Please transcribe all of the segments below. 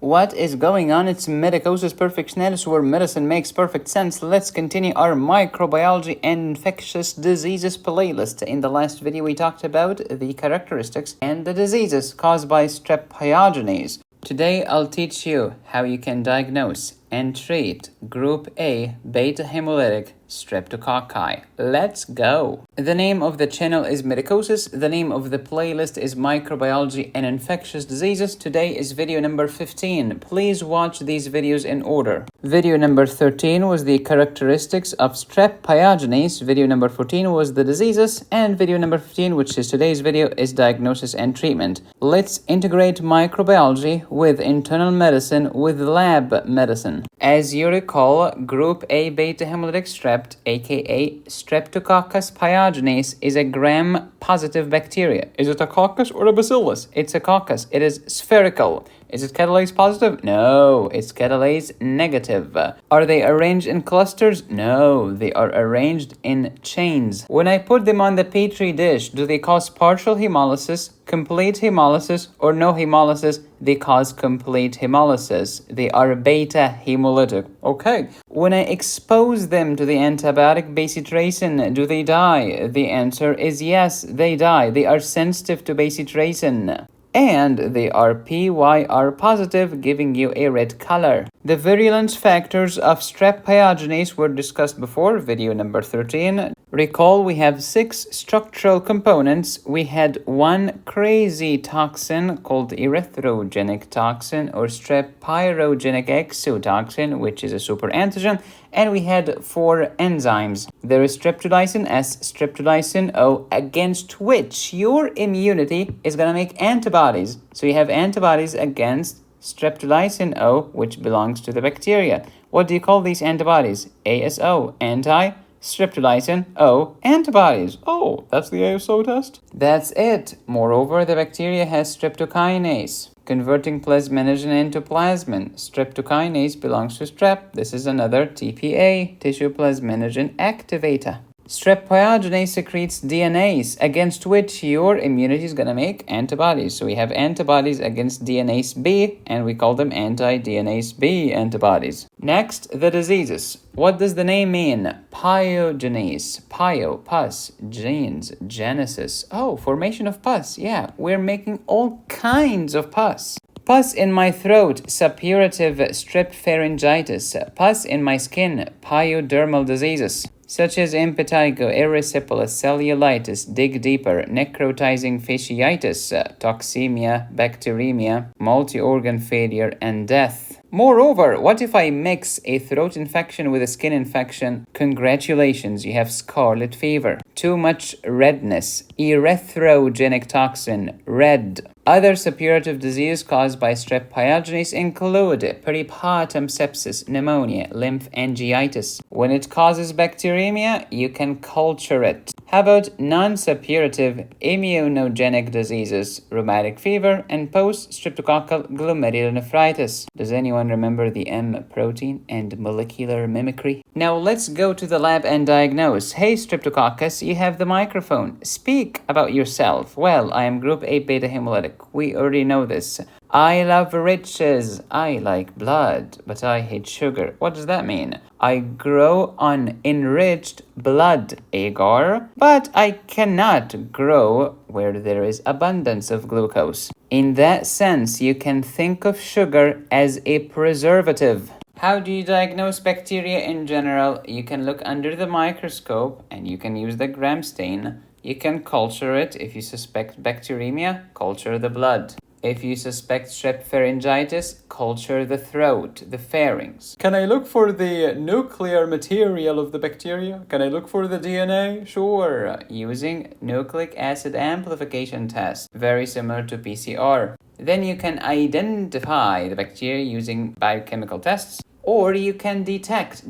What is going on? It's Medicosis Perfectionalis, where medicine makes perfect sense. Let's continue our microbiology and infectious diseases playlist. In the last video, we talked about the characteristics and the diseases caused by Strep Pyogenes. Today, I'll teach you how you can diagnose and treat Group A Beta-hemolytic Streptococci. Let's go! The name of the channel is Medicosis. The name of the playlist is Microbiology and Infectious Diseases. Today is video number 15. Please watch these videos in order. Video number 13 was the characteristics of Strep Pyogenes. Video number 14 was the diseases. And video number 15, which is today's video, is diagnosis and treatment. Let's integrate microbiology with internal medicine with lab medicine. As you recall, Group A Beta-hemolytic strep, aka Streptococcus Pyogenes, is a gram-positive bacteria. Is it a coccus or a bacillus? It's a coccus. It is spherical. Is it catalase positive? No, it's catalase negative. Are they arranged in clusters? No, they are arranged in chains. When I put them on the petri dish, do they cause partial hemolysis, complete hemolysis, or no hemolysis? They cause complete hemolysis. They are beta-hemolytic. Okay. When I expose them to the antibiotic bacitracin, do they die? The answer is yes, they die. They are sensitive to bacitracin. And they are PYR positive, giving you a red color. The virulence factors of Strep Pyogenes were discussed before, video number 13. Recall, we have 6 structural components. We had one crazy toxin called erythrogenic toxin or strep pyrogenic exotoxin, which is a super antigen. And we had 4 enzymes. There is streptodicin S, streptodicin O, against which your immunity is going to make antibodies. So you have antibodies against streptodicin O, which belongs to the bacteria. What do you call these antibodies? ASO, anti-streptodicin O antibodies. Oh, that's the ASO test? That's it. Moreover, the bacteria has streptokinase, converting plasminogen into plasmin. Streptokinase belongs to strep. This is another TPA, tissue plasminogen activator. Strep Pyogenes secretes DNase, against which your immunity is going to make antibodies. So we have antibodies against DNase B, and we call them anti-DNase B antibodies. Next, the diseases. What does the name mean? Pyogenes. Pyo, pus, genes, genesis. Oh, formation of pus. Yeah, we're making all kinds of pus. Pus in my throat, suppurative strep pharyngitis. Pus in my skin, pyodermal diseases, such as impetigo, erysipelas, cellulitis, dig deeper, necrotizing fasciitis, toxemia, bacteremia, multi-organ failure, and death. Moreover, what if I mix a throat infection with a skin infection? Congratulations, you have scarlet fever. Too much redness, erythrogenic toxin, red. Other suppurative diseases caused by Strep Pyogenes include peripartum sepsis, pneumonia, lymphangiitis. When it causes bacteremia, you can culture it. How about non-suppurative immunogenic diseases, rheumatic fever, and post-streptococcal glomerulonephritis? Does anyone remember the M protein and molecular mimicry? Now let's go to the lab and diagnose. Hey Streptococcus, you have the microphone. Speak about yourself. Well, I am Group A Beta-hemolytic. We already know this. I love riches. I like blood, but I hate sugar. What does that mean? I grow on enriched blood, agar, but I cannot grow where there is abundance of glucose. In that sense, you can think of sugar as a preservative. How do you diagnose bacteria in general? You can look under the microscope and you can use the gram stain. You can culture it. If you suspect bacteremia, culture the blood. If you suspect strep pharyngitis, culture the throat, the pharynx. Can I look for the nuclear material of the bacteria? Can I look for the DNA? Sure, using nucleic acid amplification test, very similar to PCR. Then you can identify the bacteria using biochemical tests. Or you can detect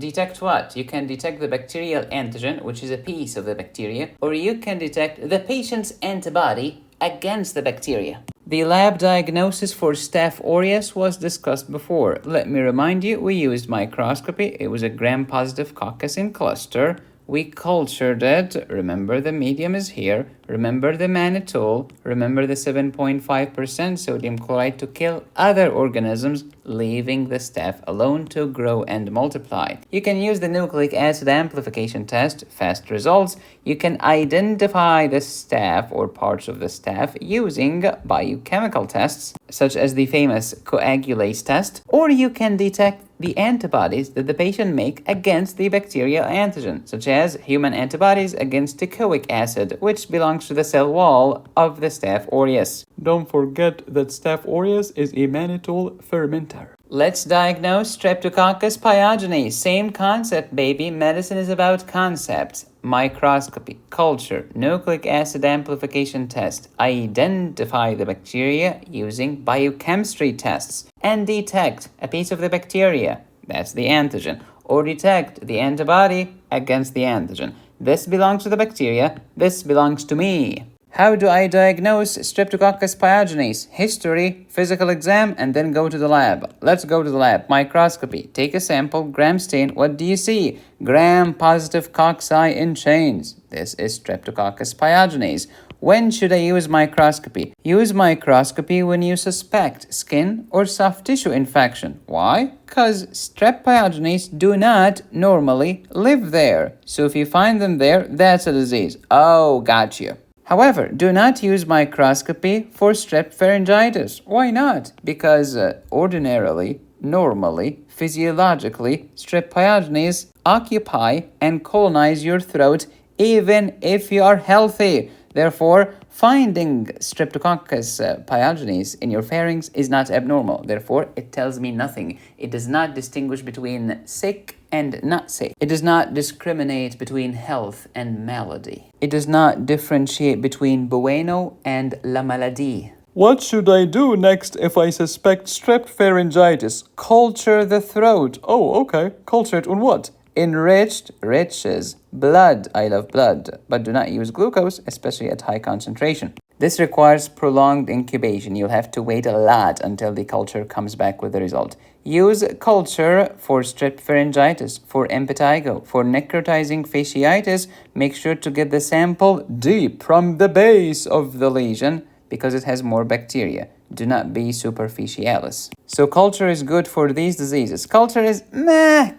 what? You can detect the bacterial antigen, which is a piece of the bacteria, or you can detect the patient's antibody against the bacteria. The lab diagnosis for Staph aureus was discussed before. Let me remind you, we used microscopy. It was a gram-positive coccus in cluster. We cultured it. Remember the medium is here. Remember the mannitol. Remember the 7.5% sodium chloride to kill other organisms, leaving the staph alone to grow and multiply. You can use the nucleic acid amplification test, fast results. You can identify the staph or parts of the staph using biochemical tests, such as the famous coagulase test, or you can detect the antibodies that the patient make against the bacterial antigen, such as human antibodies against teichoic acid, which belongs to the cell wall of the Staph aureus. Don't forget that Staph aureus is a mannitol fermenter. Let's diagnose Streptococcus pyogenes. Same concept, baby. Medicine is about concepts. Microscopy, culture, nucleic acid amplification test. Identify the bacteria using biochemistry tests and detect a piece of the bacteria, that's the antigen, or detect the antibody against the antigen. This belongs to the bacteria, this belongs to me. How do I diagnose Streptococcus pyogenes? History, physical exam, and then go to the lab. Let's go to the lab. Microscopy. Take a sample, gram stain. What do you see? Gram-positive cocci in chains. This is Streptococcus pyogenes. When should I use microscopy? Use microscopy when you suspect skin or soft tissue infection. Why? Because Strep pyogenes do not normally live there. So if you find them there, that's a disease. Oh, got you. However, do not use microscopy for strep pharyngitis. Why not? Because ordinarily, normally, physiologically, Strep pyogenes occupy and colonize your throat even if you are healthy. Therefore, finding Streptococcus pyogenes in your pharynx is not abnormal. Therefore, it tells me nothing. It does not distinguish between sick and not sick. It does not discriminate between health and malady. It does not differentiate between bueno and la maladie. What should I do next if I suspect strep pharyngitis? Culture the throat. Oh, okay. Culture it on what? Enriched riches. Blood. I love blood. But do not use glucose, especially at high concentration. This requires prolonged incubation. You'll have to wait a lot until the culture comes back with the result. Use culture for strep pharyngitis, for impetigo, for necrotizing fasciitis. Make sure to get the sample deep from the base of the lesion because it has more bacteria. Do not be superficialis. So culture is good for these diseases. Culture is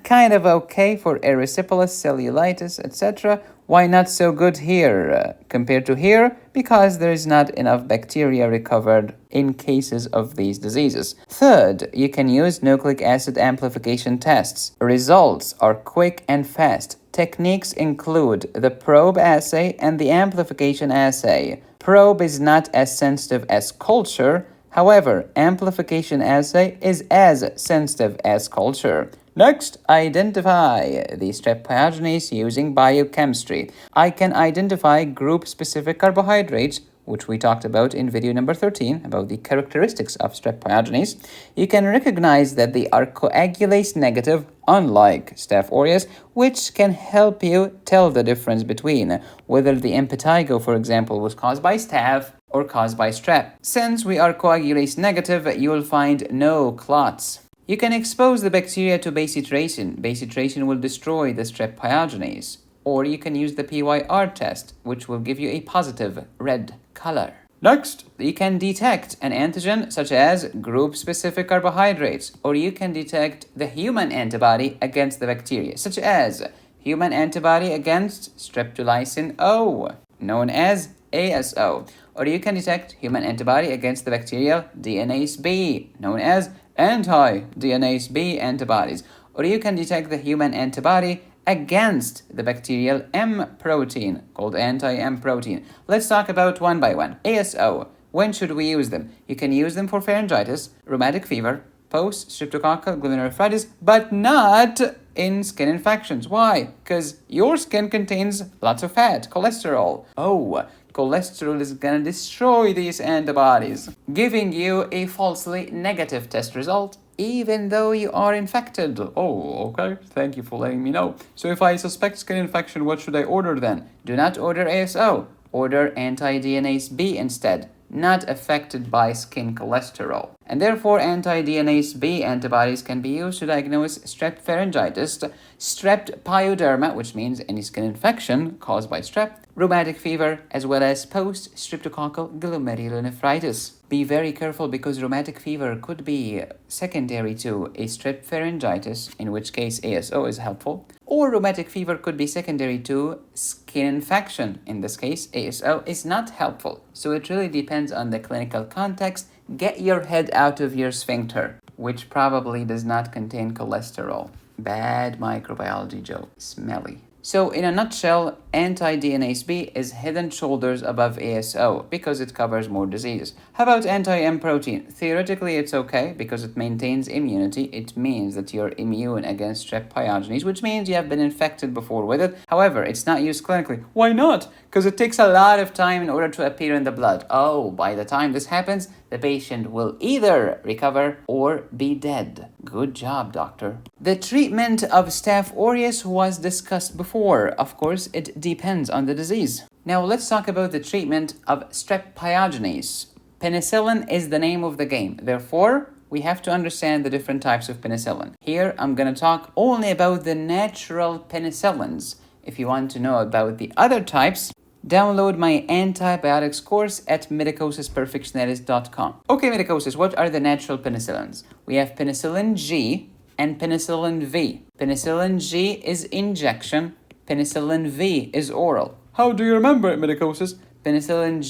kind of okay for erysipelas, cellulitis, etc. Why not so good here compared to here? Because there is not enough bacteria recovered in cases of these diseases. Third, you can use nucleic acid amplification tests. Results are quick and fast. Techniques include the probe assay and the amplification assay. Probe is not as sensitive as culture. However, amplification assay is as sensitive as culture. Next, identify the Strep pyogenes using biochemistry. I can identify group-specific carbohydrates, which we talked about in video number 13, about the characteristics of Strep pyogenes. You can recognize that they are coagulase negative, unlike Staph aureus, which can help you tell the difference between whether the impetigo, for example, was caused by Staph or caused by Strep. Since we are coagulase negative, you will find no clots. You can expose the bacteria to bacitracin. Bacitracin will destroy the Strep pyogenes. Or you can use the PYR test, which will give you a positive red color. Next, you can detect an antigen such as group-specific carbohydrates, or you can detect the human antibody against the bacteria, such as human antibody against streptolysin O, known as ASO, or you can detect human antibody against the bacterial DNase B, known as anti-DNase B antibodies, or you can detect the human antibody against the bacterial M protein, called anti-M protein. Let's talk about one by one. ASO. When should we use them? You can use them for pharyngitis, rheumatic fever, post-streptococcal glomerulonephritis, but not in skin infections. Why? Because your skin contains lots of fat, cholesterol. Oh, cholesterol is gonna destroy these antibodies, giving you a falsely negative test result, even though you are infected. Oh, okay. Thank you for letting me know. So if I suspect skin infection, what should I order then? Do not order ASO. Order anti-DNase B instead. not affected by skin cholesterol. And therefore, anti-DNase B antibodies can be used to diagnose strep pharyngitis, strep pyoderma, which means any skin infection caused by strep, rheumatic fever, as well as post-streptococcal glomerulonephritis. Be very careful because rheumatic fever could be secondary to a strep pharyngitis, in which case ASO is helpful, or rheumatic fever could be secondary to skin infection. In this case, ASO is not helpful. So it really depends on the clinical context. Get your head out of your sphincter, which probably does not contain cholesterol. Bad microbiology joke. Smelly. So in a nutshell, anti-DNase B is head and shoulders above ASO because it covers more diseases. How about anti-M protein? Theoretically, it's okay because it maintains immunity. It means that you're immune against Strep pyogenes, which means you have been infected before with it. However, it's not used clinically. Why not? Because it takes a lot of time in order to appear in the blood. Oh, by the time this happens, the patient will either recover or be dead. Good job, doctor. The treatment of Staph aureus was discussed before. Of course, it depends on the disease. Now let's talk about the treatment of Strep pyogenes. Penicillin is the name of the game. Therefore, we have to understand the different types of penicillin. Here, I'm going to talk only about the natural penicillins. If you want to know about the other types, download my antibiotics course at medicosisperfectionalis.com. Okay, medicosis, what are the natural penicillins? We have penicillin G and penicillin V. Penicillin G is injection, penicillin V is oral. How do you remember it, medicosis? Penicillin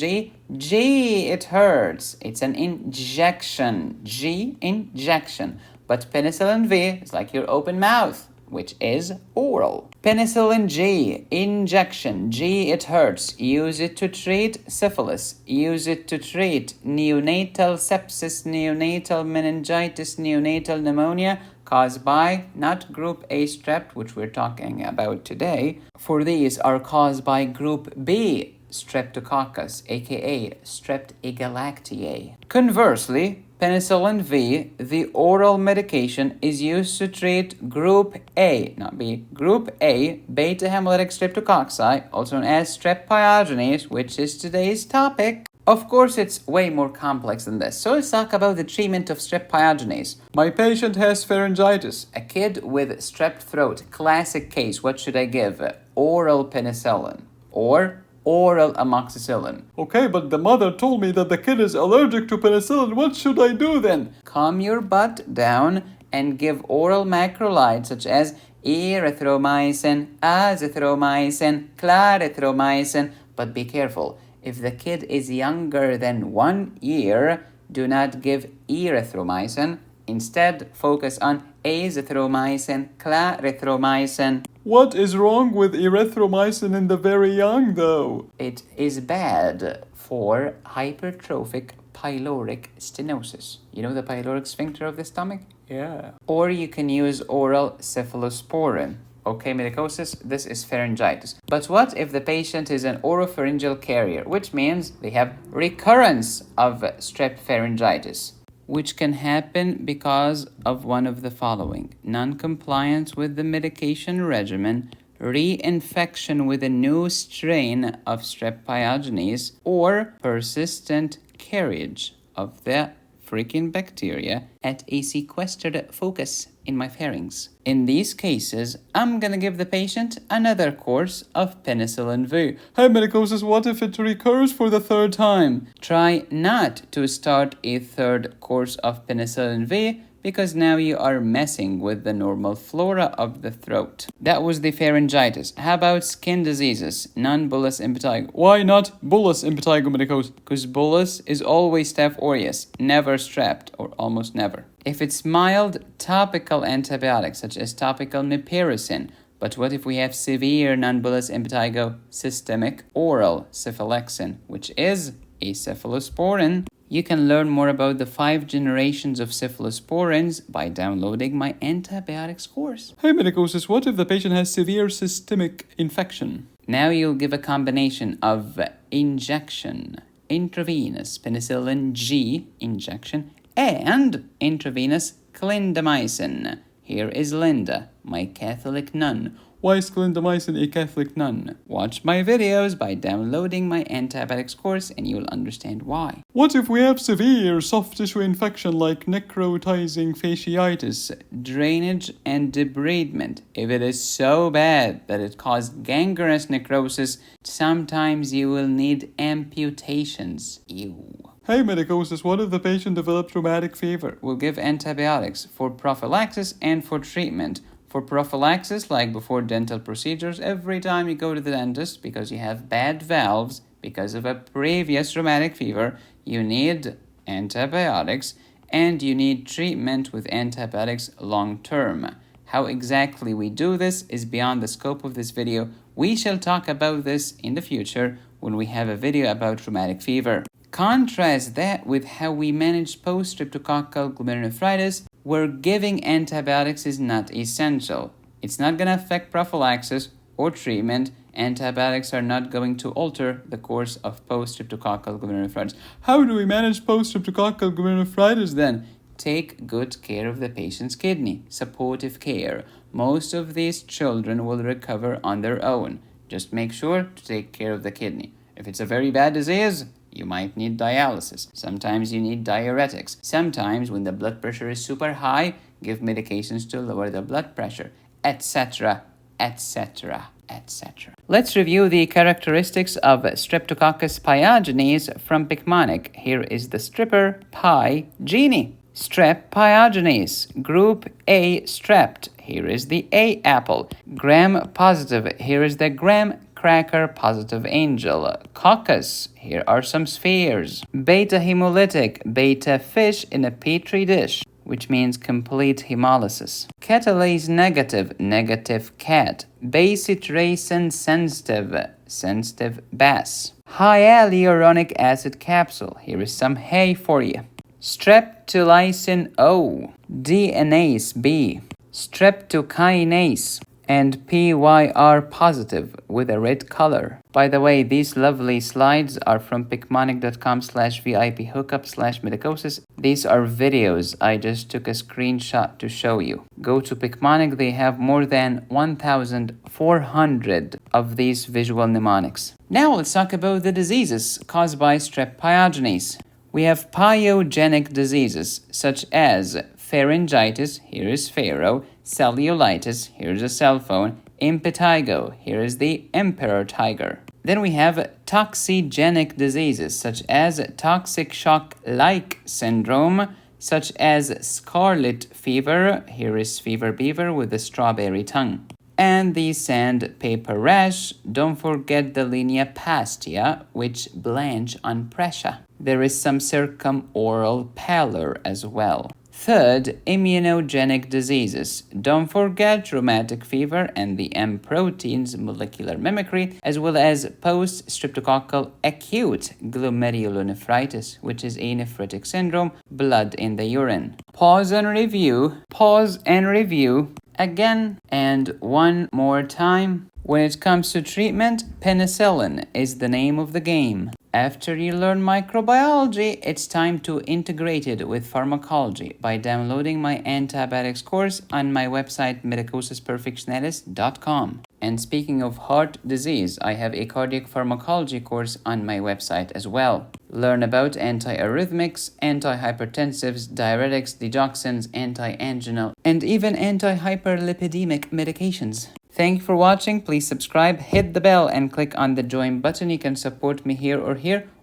G, it hurts. It's an injection. G, injection. But penicillin V is like your open mouth, which is oral. Penicillin G, injection. G, it hurts. Use it to treat syphilis. Use it to treat neonatal sepsis, neonatal meningitis, neonatal pneumonia caused by not group A strep, which we're talking about today. For these are caused by group B Streptococcus, aka Streptococcus. Conversely, penicillin V, the oral medication, is used to treat group A, not B, group A, Beta-hemolytic streptococci, also known as Strep pyogenes, which is today's topic. Of course, it's way more complex than this. So let's talk about the treatment of Strep pyogenes. My patient has pharyngitis. A kid with strep throat, classic case. What should I give? Oral penicillin or oral amoxicillin. Okay, but the mother told me that the kid is allergic to penicillin. What should I do then? Calm your butt down and give oral macrolides such as erythromycin, azithromycin, clarithromycin. But be careful. If the kid is younger than 1 year, do not give erythromycin. Instead, focus on azithromycin, clarithromycin. What is wrong with erythromycin in the very young, though? It is bad for hypertrophic pyloric stenosis. You know the pyloric sphincter of the stomach? Yeah. Or you can use oral cephalosporin. Okay, medicosis, this is pharyngitis. But what if the patient is an oropharyngeal carrier, which means they have recurrence of strep pharyngitis, which can happen because of one of the following: non-compliance with the medication regimen, reinfection with a new strain of Strep pyogenes, or persistent carriage of the freaking bacteria at a sequestered focus in my pharynx. In these cases, I'm gonna give the patient another course of penicillin V. Hey, medicosis, what if it recurs for the third time? Try not to start a third course of penicillin V because now you are messing with the normal flora of the throat. That was the pharyngitis. How about skin diseases? Non-bullous impetigo. Why not bullous impetigo, medicosis? Because bullous is always Staph aureus, never strep, or almost never. If it's mild, topical antibiotics such as topical mipirocin. But what if we have severe non-bullous impetigo, systemic oral cephalexin, which is a cephalosporin? You can learn more about the 5 generations of cephalosporins by downloading my antibiotics course. Hey, medicosis, what if the patient has severe systemic infection? Now you'll give a combination of injection, intravenous penicillin G injection, and intravenous clindamycin. Here is Linda, my Catholic nun, Why is clindamycin a Catholic nun? Watch my videos by downloading my antibiotics course and you'll understand why. What if we have severe soft tissue infection like necrotizing fasciitis? Drainage and debridement. If it is so bad that it caused gangrenous necrosis, sometimes you will need amputations. Ew. Hey medicosis, what if the patient developed rheumatic fever? We'll give antibiotics for prophylaxis and for treatment. For prophylaxis, like before dental procedures, every time you go to the dentist because you have bad valves because of a previous rheumatic fever, you need antibiotics and you need treatment with antibiotics long term. How exactly we do this is beyond the scope of this video. We shall talk about this in the future when we have a video about rheumatic fever. Contrast that with how we manage post-streptococcal glomerulonephritis, where giving antibiotics is not essential. It's not going to affect prophylaxis or treatment. Antibiotics are not going to alter the course of post-streptococcal glomerulonephritis. How do we manage post-streptococcal glomerulonephritis then? Take good care of the patient's kidney. Supportive care. Most of these children will recover on their own. Just make sure to take care of the kidney. If it's a very bad disease, you might need dialysis. Sometimes you need diuretics. Sometimes when the blood pressure is super high, give medications to lower the blood pressure, etc., etc., etc. Let's review the characteristics of Streptococcus pyogenes from Picmonic. Here is the stripper Pygene. Strep Pyogenes. Group A Strept. Here is the A apple. Gram positive. Here is the gram cracker positive angel. Coccus. Here are some spheres. Beta-hemolytic. Beta fish in a petri dish, which means complete hemolysis. Catalase negative. Negative cat. Bacitracin sensitive. Sensitive bass. Hyaluronic acid capsule. Here is some hay for you. Streptolysin O. DNase B. Streptokinase. And PYR positive with a red color. By the way, these lovely slides are from picmonic.com/VIP hookup/medicosis. These are videos. I just took a screenshot to show you. Go to Picmonic. They have more than 1,400 of these visual mnemonics. Now let's talk about the diseases caused by Strep pyogenes. We have pyogenic diseases such as pharyngitis, here is pharaoh, cellulitis, here is a cell phone, impetigo, here is the emperor tiger. Then we have toxigenic diseases such as toxic shock-like syndrome, such as scarlet fever, here is fever beaver with the strawberry tongue. And the sandpaper rash, don't forget the linea pastia, which blanch on pressure. There is some circumoral pallor as well. Third, immunogenic diseases. Don't forget rheumatic fever and the M protein's molecular mimicry, as well as post-streptococcal acute glomerulonephritis, which is a nephritic syndrome, blood in the urine. Pause and review. Pause and review. Again and one more time. When it comes to treatment, penicillin is the name of the game. After you learn microbiology, it's time to integrate it with pharmacology by downloading my antibiotics course on my website medicosisperfectionalis.com. And speaking of heart disease, I have a cardiac pharmacology course on my website as well. Learn about antiarrhythmics, antihypertensives, diuretics, digoxins, anti-anginal, and even anti-hyperlipidemic medications. Thank you for watching. Please subscribe, hit the bell, and click on the join button. You can support me here,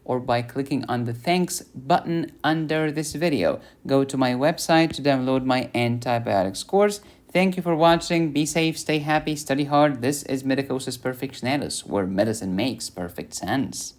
or by clicking on the thanks button under this video. Go to my website to download my antibiotics course. Thank you for watching. Be safe, stay happy, study hard. This is Medicosis Perfectionalis, where medicine makes perfect sense.